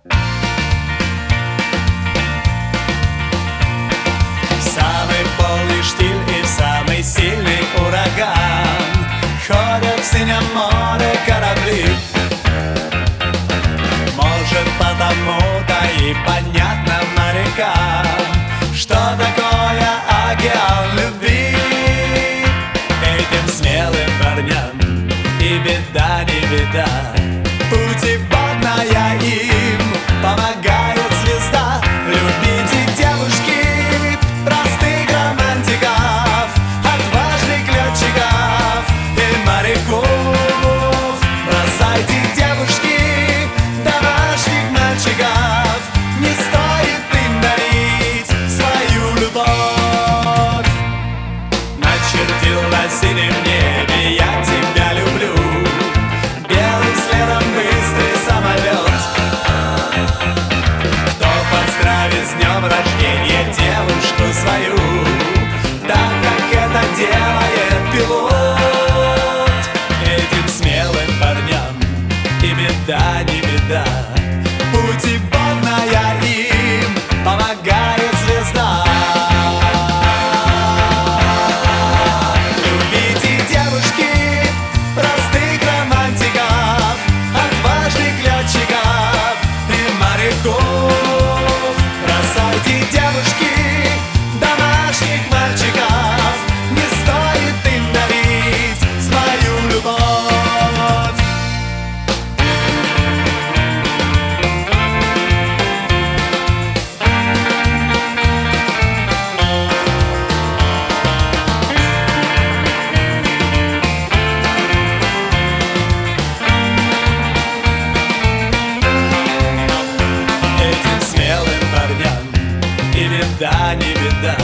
В самый полный штиль и в самый сильный ураган ходят в синем море корабли. Может, потому-то и понятно морякам, что такое океан любви. Этим смелым парням и беда, не беда, путеводная им помогает звезда. Любите, девушки, простых романтиков, отважных летчиков и моряков. Бросайте, девушки, домашних мальчиков, не стоит им дарить свою любовь. Начертил на синем небе я тебя люблю, белым следом быстрый самолет. Кто поздравит с днем рождения девушку свою, так как это делает пилот. Этим смелым парням и беда, не беда, путеводная им помогает звезда. Любите, девушки, простых романтиков, отважных летчиков и моряков. Бросайте, девушки, домашних мальчиков, не стоит им дарить свою любовь. Этим смелым парням и беда, не беда,